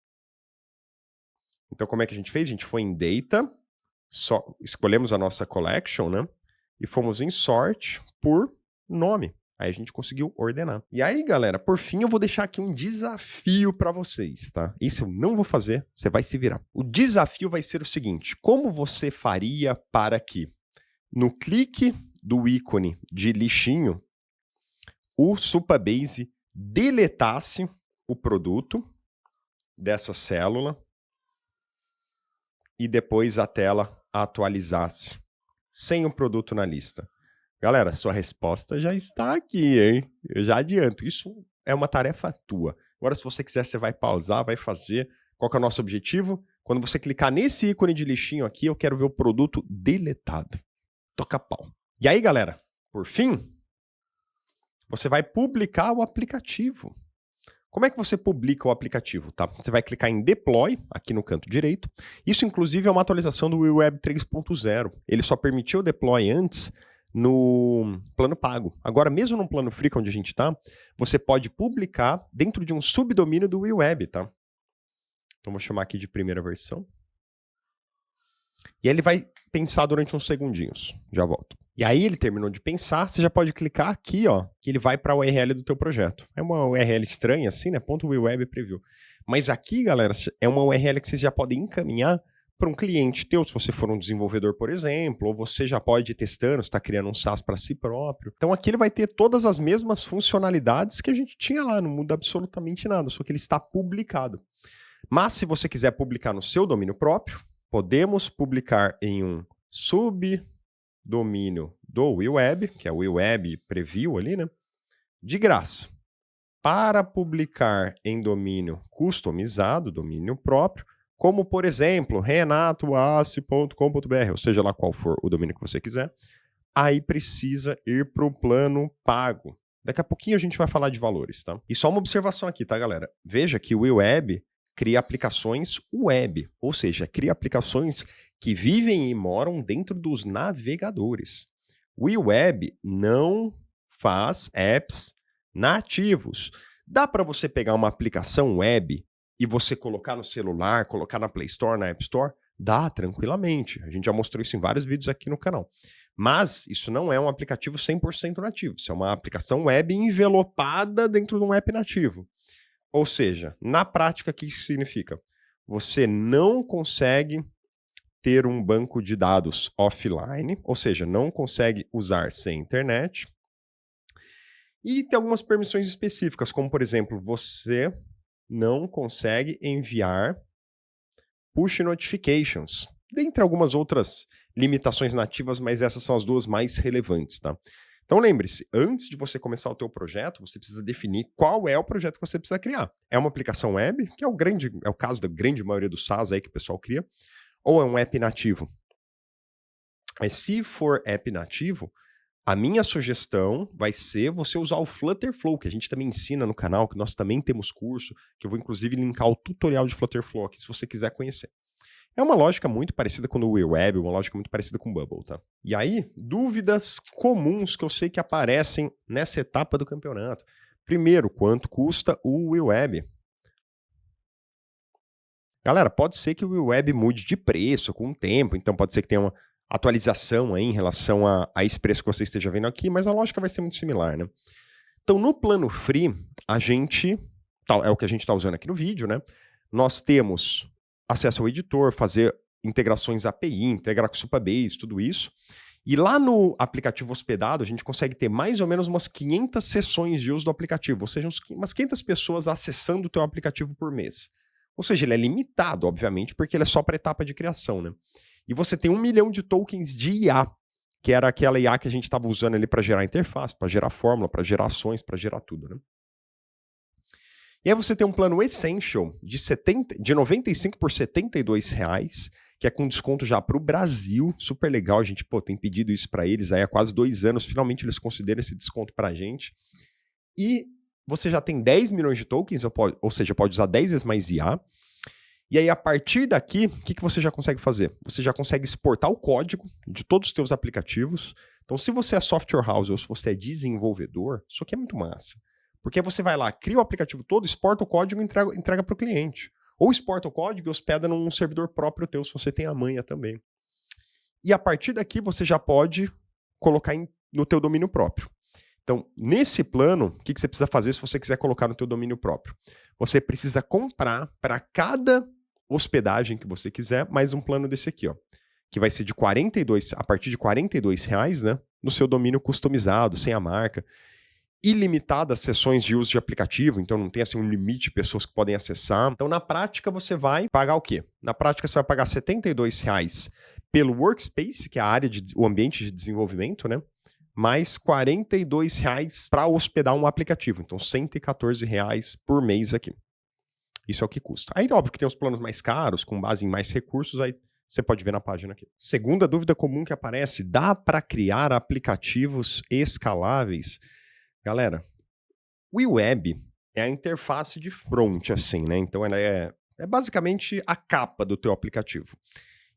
Então como é que a gente fez? A gente foi em data, escolhemos a nossa collection, né? E fomos em sort por nome. Aí a gente conseguiu ordenar. E aí, galera, por fim, eu vou deixar aqui um desafio para vocês, tá? Isso eu não vou fazer, você vai se virar. O desafio vai ser o seguinte: como você faria para que, no clique do ícone de lixinho, o Supabase deletasse o produto dessa célula e depois a tela atualizasse, sem o produto na lista? Galera, sua resposta já está aqui, hein? Eu já adianto. Isso é uma tarefa tua. Agora, se você quiser, você vai pausar, vai fazer. Qual que é o nosso objetivo? Quando você clicar nesse ícone de lixinho aqui, eu quero ver o produto deletado. Toca pau. E aí, galera, por fim, você vai publicar o aplicativo. Como é que você publica o aplicativo? Tá? Você vai clicar em Deploy, aqui no canto direito. Isso, inclusive, é uma atualização do WeWeb 3.0. Ele só permitiu o deploy antes no plano pago. Agora, mesmo no plano free, onde a gente está, você pode publicar dentro de um subdomínio do WeWeb, tá? Então, vou chamar aqui de primeira versão. E aí ele vai pensar durante uns segundinhos. Já volto. E aí ele terminou de pensar, você já pode clicar aqui, ó, que ele vai para a URL do teu projeto. É uma URL estranha assim, né? .web preview. Mas aqui, galera, é uma URL que vocês já podem encaminhar para um cliente teu, se você for um desenvolvedor, por exemplo, ou você já pode ir testando, você está criando um SaaS para si próprio. Então aqui ele vai ter todas as mesmas funcionalidades que a gente tinha lá, não muda absolutamente nada, só que ele está publicado. Mas se você quiser publicar no seu domínio próprio, podemos publicar em um subdomínio do WeWeb, que é o WeWeb Preview ali, né? De graça. Para publicar em domínio customizado, domínio próprio, como, por exemplo, renatoace.com.br, ou seja lá qual for o domínio que você quiser, aí precisa ir para o plano pago. Daqui a pouquinho a gente vai falar de valores, tá? E só uma observação aqui, tá, galera? Veja que o WeWeb cria aplicações web, ou seja, cria aplicações que vivem e moram dentro dos navegadores. O WeWeb não faz apps nativos. Dá para você pegar uma aplicação web e você colocar no celular, colocar na Play Store, na App Store? Dá, tranquilamente. A gente já mostrou isso em vários vídeos aqui no canal. Mas isso não é um aplicativo 100% nativo. Isso é uma aplicação web envelopada dentro de um app nativo. Ou seja, na prática, o que isso significa? Você não consegue ter um banco de dados offline, ou seja, não consegue usar sem internet. E tem algumas permissões específicas, como, por exemplo, você não consegue enviar push notifications, dentre algumas outras limitações nativas, mas essas são as duas mais relevantes, tá? Então lembre-se, antes de você começar o teu projeto, você precisa definir qual é o projeto que você precisa criar. É uma aplicação web, que é o caso da grande maioria dos SaaS aí que o pessoal cria, ou é um app nativo? Mas se for app nativo, a minha sugestão vai ser você usar o Flutterflow, que a gente também ensina no canal, que nós também temos curso, que eu vou inclusive linkar o tutorial de Flutterflow aqui, se você quiser conhecer. É uma lógica muito parecida com o WeWeb, uma lógica muito parecida com o Bubble, tá? E aí, dúvidas comuns que eu sei que aparecem nessa etapa do campeonato. Primeiro, quanto custa o WeWeb? Galera, pode ser que o WeWeb mude de preço com o tempo, então pode ser que tenha uma atualização aí em relação a esse preço que você esteja vendo aqui, mas a lógica vai ser muito similar, né? Então, no plano free, é o que a gente está usando aqui no vídeo, né? Nós temos acesso ao editor, fazer integrações API, integrar com Supabase, tudo isso. E lá no aplicativo hospedado, a gente consegue ter mais ou menos umas 500 sessões de uso do aplicativo, ou seja, umas 500 pessoas acessando o teu aplicativo por mês. Ou seja, ele é limitado, obviamente, porque ele é só para a etapa de criação, né? E você tem 1 milhão de tokens de IA, que era aquela IA que a gente estava usando ali para gerar interface, para gerar fórmula, para gerar ações, para gerar tudo, né? E aí você tem um plano Essential de 95 por R$ 72,00, que é com desconto já para o Brasil, super legal, a gente tem pedido isso para eles aí há quase 2 anos, finalmente eles consideram esse desconto para a gente. E você já tem 10 milhões de tokens, ou seja, pode usar 10 vezes mais IA. E aí, a partir daqui, o que você já consegue fazer? Você já consegue exportar o código de todos os teus aplicativos. Então, se você é software house ou se você é desenvolvedor, isso aqui é muito massa. Porque você vai lá, cria o aplicativo todo, exporta o código e entrega para o cliente. Ou exporta o código e hospeda num servidor próprio teu, se você tem a manha também. E a partir daqui, você já pode colocar no teu domínio próprio. Então, nesse plano, o que você precisa fazer se você quiser colocar no teu domínio próprio? Você precisa comprar para cada hospedagem que você quiser, mais um plano desse aqui, ó, que vai ser a partir de R$ 42,00, né, no seu domínio customizado, sem a marca, ilimitadas sessões de uso de aplicativo, então não tem assim um limite de pessoas que podem acessar. Então, na prática, você vai pagar o quê? Na prática, você vai pagar R$ 72,00 pelo Workspace, que é o ambiente de desenvolvimento, né? Mais R$ 42,00 para hospedar um aplicativo. Então, R$ 114,00 por mês aqui. Isso é o que custa. Aí, óbvio que tem os planos mais caros, com base em mais recursos, aí você pode ver na página aqui. Segunda dúvida comum que aparece, dá para criar aplicativos escaláveis? Galera, o web é a interface de front, assim, né? Então ela é basicamente a capa do teu aplicativo.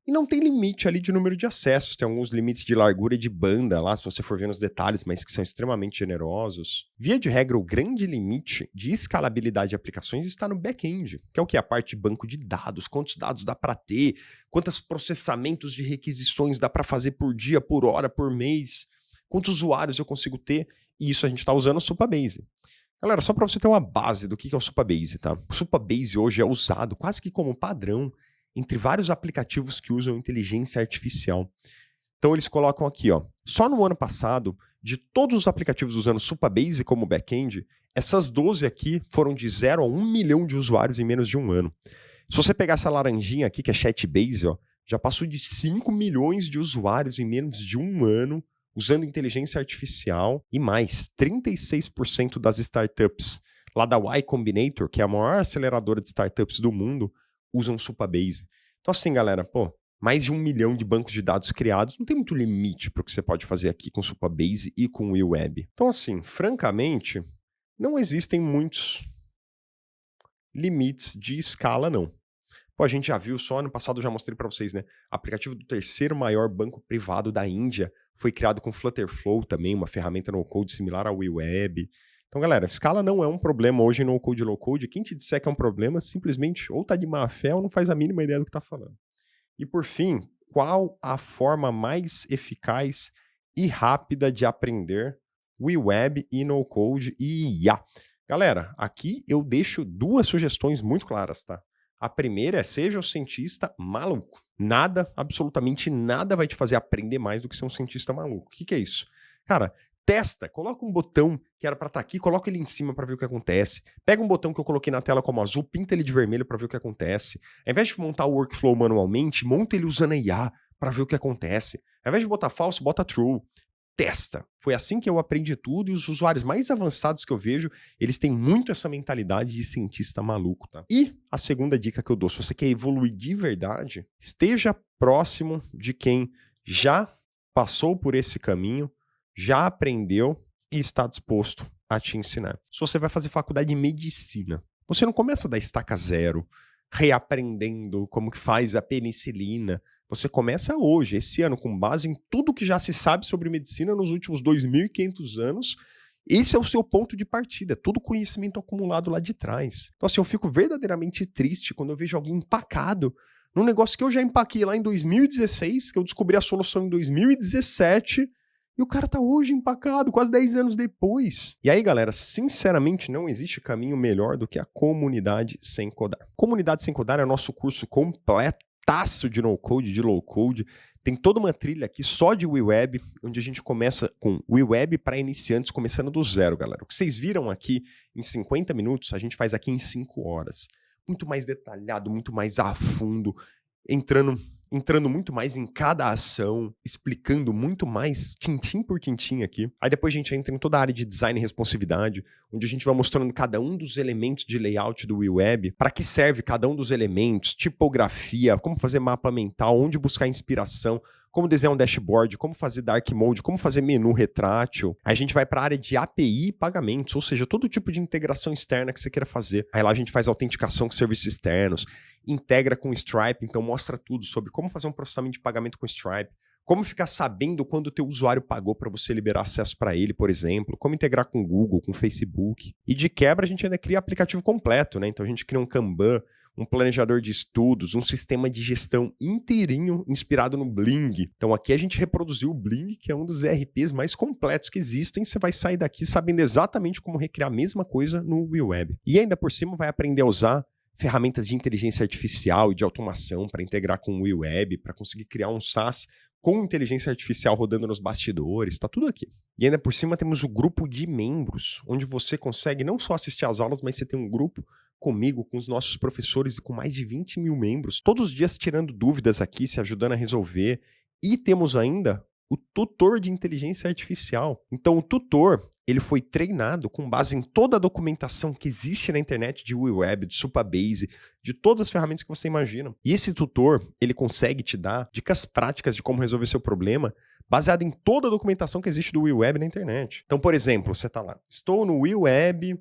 E não tem limite ali de número de acessos, tem alguns limites de largura e de banda lá, se você for ver nos detalhes, mas que são extremamente generosos. Via de regra, o grande limite de escalabilidade de aplicações está no back-end, que é o que? A parte de banco de dados, quantos dados dá para ter, quantos processamentos de requisições dá para fazer por dia, por hora, por mês, quantos usuários eu consigo ter, e isso a gente está usando o Supabase. Galera, só para você ter uma base do que é o Supabase, tá? O Supabase hoje é usado quase que como padrão entre vários aplicativos que usam inteligência artificial. Então eles colocam aqui, ó, só no ano passado, de todos os aplicativos usando Supabase como back-end, essas 12 aqui foram de 0 a 1 milhão de usuários em menos de um ano. Se você pegar essa laranjinha aqui, que é Chatbase, ó, já passou de 5 milhões de usuários em menos de um ano, usando inteligência artificial, e mais, 36% das startups lá da Y Combinator, que é a maior aceleradora de startups do mundo, usam Supabase. Então assim, galera, pô, mais de 1 milhão de bancos de dados criados, não tem muito limite para o que você pode fazer aqui com Supabase e com o web. Então assim, francamente, não existem muitos limites de escala, não. Pô, a gente já viu, só ano passado eu já mostrei para vocês, né? Aplicativo do terceiro maior banco privado da Índia foi criado com Flutterflow também, uma ferramenta no-code similar ao web. Então, galera, escala não é um problema hoje no no-code e low-code. Quem te disser que é um problema, simplesmente ou tá de má fé ou não faz a mínima ideia do que tá falando. E por fim, qual a forma mais eficaz e rápida de aprender web e no-code e IA? Galera, aqui eu deixo duas sugestões muito claras, tá? A primeira é seja um cientista maluco. Nada, absolutamente nada vai te fazer aprender mais do que ser um cientista maluco. O que é isso? Cara, testa, coloca um botão que era para estar aqui, coloca ele em cima para ver o que acontece. Pega um botão que eu coloquei na tela como azul, pinta ele de vermelho para ver o que acontece. Ao invés de montar o workflow manualmente, monta ele usando a IA para ver o que acontece. Ao invés de botar false, bota true. Testa. Foi assim que eu aprendi tudo, e os usuários mais avançados que eu vejo, eles têm muito essa mentalidade de cientista maluco, tá? E a segunda dica que eu dou, se você quer evoluir de verdade, esteja próximo de quem já passou por esse caminho, já aprendeu e está disposto a te ensinar. Se você vai fazer faculdade de medicina, você não começa da estaca zero, reaprendendo como que faz a penicilina. Você começa hoje, esse ano, com base em tudo que já se sabe sobre medicina nos últimos 2.500 anos. Esse é o seu ponto de partida, todo conhecimento acumulado lá de trás. Então assim, eu fico verdadeiramente triste quando eu vejo alguém empacado num negócio que eu já empaquei lá em 2016, que eu descobri a solução em 2017, e o cara tá hoje empacado, quase 10 anos depois. E aí, galera, sinceramente, não existe caminho melhor do que a Comunidade Sem Codar. Comunidade Sem Codar é o nosso curso completaço de no-code, de low-code. Tem toda uma trilha aqui só de web, onde a gente começa com web para iniciantes, começando do zero, galera. O que vocês viram aqui em 50 minutos, a gente faz aqui em 5 horas. Muito mais detalhado, muito mais a fundo, entrando muito mais em cada ação, explicando muito mais tintim por tintim aqui. Aí depois a gente entra em toda a área de design e responsividade, onde a gente vai mostrando cada um dos elementos de layout do web, para que serve cada um dos elementos, tipografia, como fazer mapa mental, onde buscar inspiração, como desenhar um dashboard, como fazer dark mode, como fazer menu retrátil. Aí a gente vai para a área de API e pagamentos, ou seja, todo tipo de integração externa que você queira fazer. Aí lá a gente faz autenticação com serviços externos, integra com o Stripe, então mostra tudo sobre como fazer um processamento de pagamento com o Stripe, como ficar sabendo quando o teu usuário pagou para você liberar acesso para ele, por exemplo, como integrar com o Google, com o Facebook. E de quebra a gente ainda cria aplicativo completo, né? Então a gente cria um Kanban, um planejador de estudos, um sistema de gestão inteirinho inspirado no Bling. Então aqui a gente reproduziu o Bling, que é um dos ERPs mais completos que existem. Você vai sair daqui sabendo exatamente como recriar a mesma coisa no web. E ainda por cima vai aprender a usar ferramentas de inteligência artificial e de automação para integrar com o web, para conseguir criar um SaaS com inteligência artificial rodando nos bastidores, está tudo aqui. E ainda por cima temos o grupo de membros, onde você consegue não só assistir às aulas, mas você tem um grupo comigo, com os nossos professores e com mais de 20 mil membros, todos os dias tirando dúvidas aqui, se ajudando a resolver. E temos ainda o tutor de inteligência artificial. Então o tutor ele foi treinado com base em toda a documentação que existe na internet de WeWeb, de Supabase, de todas as ferramentas que você imagina. E esse tutor, ele consegue te dar dicas práticas de como resolver seu problema, baseado em toda a documentação que existe do WeWeb na internet. Então, por exemplo, você está lá, estou no WeWeb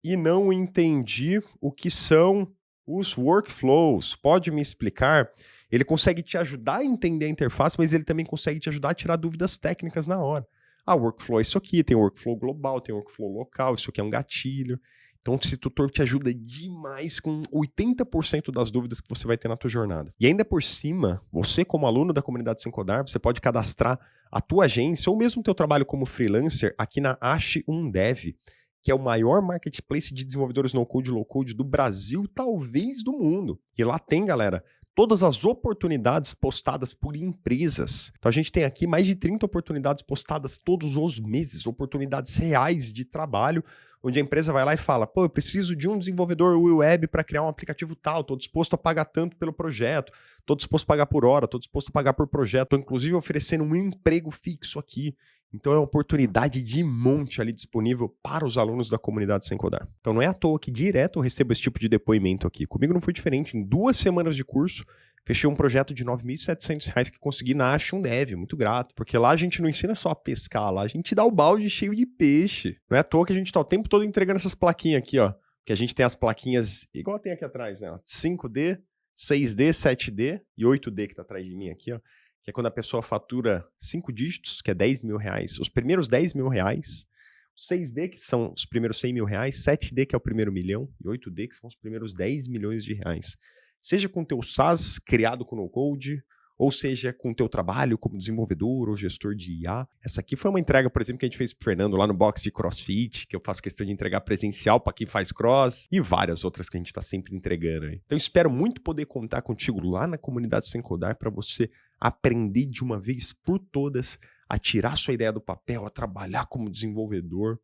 e não entendi o que são os workflows. Pode me explicar? Ele consegue te ajudar a entender a interface, mas ele também consegue te ajudar a tirar dúvidas técnicas na hora. Ah, o workflow é isso aqui, tem o workflow global, tem o workflow local, isso aqui é um gatilho. Então, esse tutor te ajuda demais com 80% das dúvidas que você vai ter na tua jornada. E ainda por cima, você como aluno da comunidade Sem Codar, você pode cadastrar a tua agência ou mesmo o teu trabalho como freelancer aqui na Ash1Dev, que é o maior marketplace de desenvolvedores no-code e low-code do Brasil, talvez do mundo. E lá tem, galera, todas as oportunidades postadas por empresas. Então a gente tem aqui mais de 30 oportunidades postadas todos os meses, oportunidades reais de trabalho, onde a empresa vai lá e fala, pô, eu preciso de um desenvolvedor web para criar um aplicativo tal, estou disposto a pagar tanto pelo projeto, estou disposto a pagar por hora, estou disposto a pagar por projeto, estou inclusive oferecendo um emprego fixo aqui. Então é uma oportunidade de monte ali disponível para os alunos da comunidade Sem Codar. Então não é à toa que direto eu recebo esse tipo de depoimento aqui. Comigo não foi diferente. Em 2 semanas de curso, fechei um projeto de R$ 9.700 que consegui na Ash1Dev, muito grato. Porque lá a gente não ensina só a pescar, lá a gente dá o balde cheio de peixe. Não é à toa que a gente tá o tempo todo entregando essas plaquinhas aqui, ó. Que a gente tem as plaquinhas, igual tem aqui atrás, né? 5D, 6D, 7D e 8D que tá atrás de mim aqui, ó. Que é quando a pessoa fatura 5 dígitos, que é R$ 10 mil, os primeiros R$ 10 mil, 6D, que são os primeiros R$ 100 mil, 7D, que é o primeiro milhão, e 8D, que são os primeiros 10 milhões de reais. Seja com o teu SaaS criado com no-code, ou seja com o teu trabalho como desenvolvedor ou gestor de IA. Essa aqui foi uma entrega, por exemplo, que a gente fez pro Fernando lá no box de CrossFit, que eu faço questão de entregar presencial para quem faz cross, e várias outras que a gente está sempre entregando aí. Então, espero muito poder contar contigo lá na comunidade Sem Codar para você aprender de uma vez por todas a tirar sua ideia do papel, a trabalhar como desenvolvedor,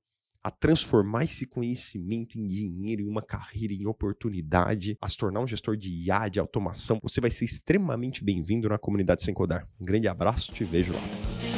a transformar esse conhecimento em dinheiro, em uma carreira, em oportunidade, a se tornar um gestor de IA, de automação. Você vai ser extremamente bem-vindo na comunidade Sem Codar. Um grande abraço, te vejo lá.